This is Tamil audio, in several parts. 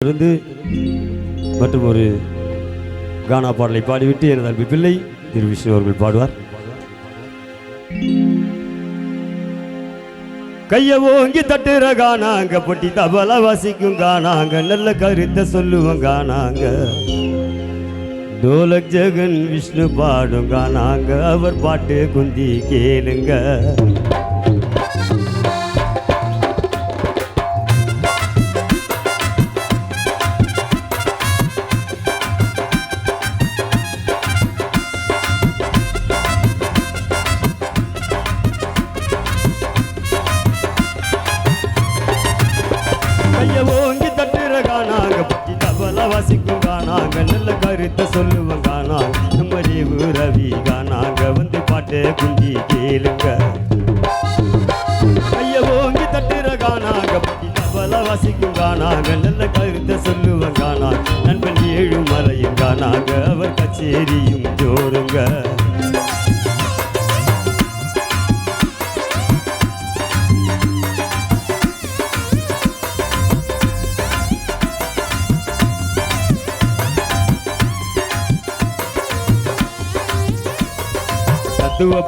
இருந்து மற்றும் ஒரு கானா பாடலை பாடிவிட்டு எனது அன்பு பிள்ளை திரு விஷ்ணு அவர்கள் பாடுவார். கைய ஓங்கி தட்டுற கானாங்க, பொட்டி தபலா வாசிக்கும் கானாங்க, நல்ல கருத்தை சொல்லுவோம் கானாங்க. டோலக் ஜெகன் விஷ்ணு பாடும் கானாங்க, அவர் பாட்டு குந்தி கேளுங்க. கைய ஓங்கி தட்டுற கானாங்க, பொட்டி தபலா வாசிக்கும் கானாங்க, நல்ல கருத்தை சொல்லுவோம் கானாங்க. நம்ம ரேவு ரவி கானாங்க, வந்து பாட்டு குந்தி கேளுங்க. கைய ஓங்கி தட்டுற கானாங்க, பொட்டி தபலா வாசிக்கும் கானாங்க, நல்ல கருத்தை சொல்லுவோம் கானாங்க. நண்பன் ஏழுமலையும் கானாங்க, அவர் கச்சேரியும் ஜோருங்க.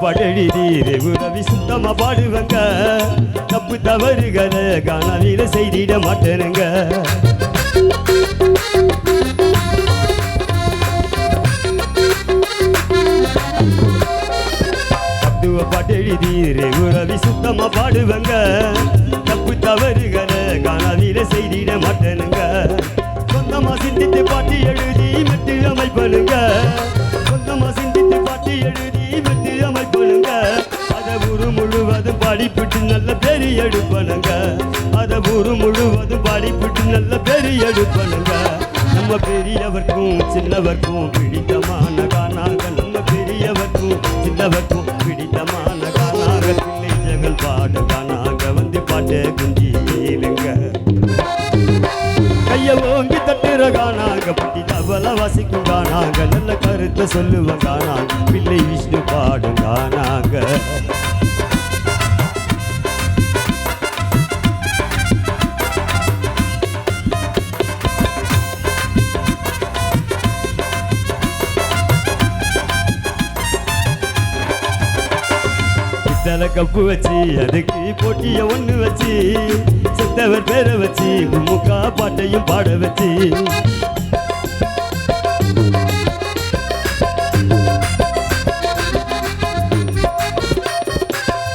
பாடடி ரவி சுத்தமா பாடுவங்க, தப்பு தவறுகளை காணாவில செய்திட மாட்டேனுங்க. பாட்டெழுதி ரவி சுத்தமா பாடுவங்க, தப்பு தவறுகளை காணாவில செய்திட மாட்டேனுங்க. சொந்தமா சிந்தித்து பாட்டு எழுதி மெட்டு அமைப்பனுங்க, சொந்தமா சிந்தித்து பாட்டு எழுதி மெட்டு அமைப்பனுங்க. அத ஊரு முழுவதும் பாடிப்பிட்டு நல்ல பேரு எடுப்பனுங்க, அத ஊரு முழுவதும் பாடிப்பிட்டு நல்ல பேரு எடுப்பனுங்க. நம்ம பெரியவர்க்கும் சின்னவர்க்கும் பிடித்தமான கானாக, நம்ம பெரியவர்க்கும் சின்னவர்க்கும் பிடித்தமான கானாக, பிள்ளை ஜெகன் பாடு கானாக, வந்து பாட்டு குந்தி கேளுங்க. கைய ஓங்கி தட்டுற கானாங்க, பொட்டி தபலா வாசிக்கும் கானாங்க, நல்ல கருத்தை சொல்லுவோம் கானாங்க, பிள்ளை விஷ்ணு பாடும் கானாங்க. பித்தளை கப்பு வச்சு அதுக்கு போட்டிய ஒண்ணு வச்சு, செத்தவர் பேரை வச்சு முக்கா பாட்டையும் பாட வச்சு,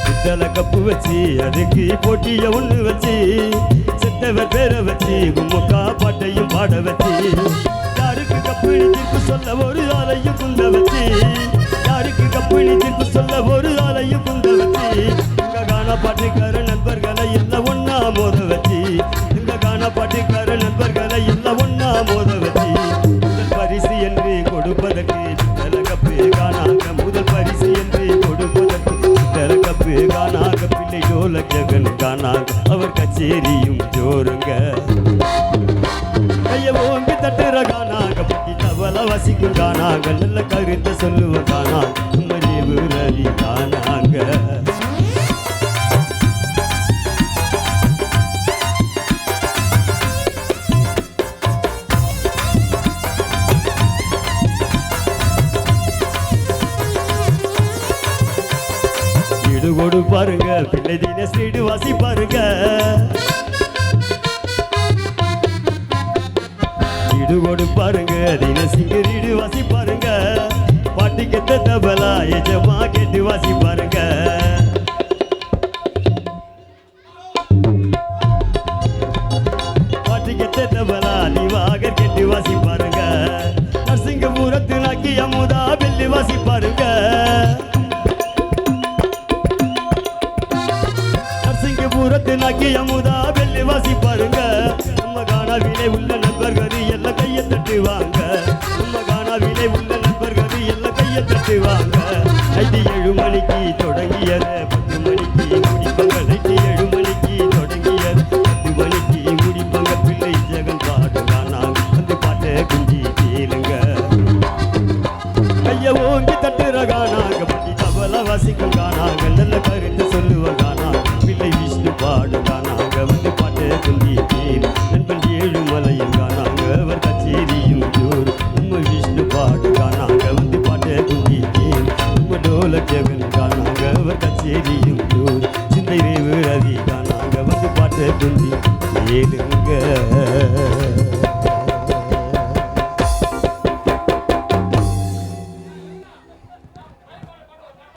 பித்தளை கப்பு வச்சு அதுக்கு போட்டிய ஒண்ணு வச்சு, செத்தவர் பேரை வச்சு முக்கா பாட்டையும் பாட வச்சு, யாருக்கு கப்பிணி தீர்ப்பு சொல்ல ஒரு ஆளையும் குந்த வச்சு, யாருக்கு கப்பிணி தீர்ப்பு சொல்ல ஒரு ஆளையும் குந்த வச்சு, இங்க கானா பாட்டுக்கார நண்பர்களை எல்லாம் ஒன்னா மோத வச்சு, இங்க கானா பாட்டுக்கார நண்பர்களை எல்லாம் ஒன்னா மோத வச்சு, முதல் பரிசு என்று கொடுப்பதற்கு பித்தளை கப்பு கானாக, முதல் பரிசு என்று கொடுப்பதற்கு பித்தளை கப்பு கானாக, பிள்ளை டோலக் ஜெகன் கானாக, அவர் கச்சேரியும் ஜோருங்க. கைய ஓங்கி தட்டுற கானாங்க, பொட்டி தபலா வாசிக்கும் கானாங்க, நல்ல கருத்தை சொல்லுவோம் கானாங்க, நம்ம ரேவு ரவி கானாங்க. ஈடு கொடு பாருங்க, பிள்ளை தின ஸ்ரீடு வாசி பாருங்க, ஈடு கொடு பாருங்க, தின சிங்கரீடு வாசி பாருங்க, பாட்டு கெத்த தபலா எஜமா கேட்டு வாசி பாருங்க. பாட்டு கெத்த தபலா நீவாக கேட்டு வாசி பாருங்க, நரசிங்கபுரத்து நாக்கி அமுதா வெள்ளி வாசி பாருங்க, நரசிங்கபுரத்து நாக்கி அமுதா வெள்ளி வாசி பாருங்க. நம்ம கானாவிலே உள்ள நண்பர்கள் எல்லாம் கையை தட்டுவாங்க, நம்ம கானாவிலே உள்ள நண்பர்கள் எல்லாம் கையை தட்டுவாங்க. நைட்டு 7 மணிக்கு தொடங்கியத 10 மணிக்கு முடிப்பாங்க, நைட்டு 7 மணிக்கு தொடங்கியத 10 மணிக்கு முடிப்பாங்க. பிள்ளை ஜெகன் பாடுவானாங்க, வந்து பாட்டை குந்தி கேளுங்க. கைய ஓங்கி தட்டுற கானாங்க, பொட்டி தபலா வாசிக்கும் கானாங்க, நல்ல கருத்தை சொல்லுவோம் கானாங்க, பிள்ளை விஷ்ணு பாடு கானாங்க, வந்து பாட்டை குந்தி கேளு. நண்பன் ஏழுமலையும் கானாங்க. தான் நாங்க வந்து பாட்டை குந்தி ஏழுங்க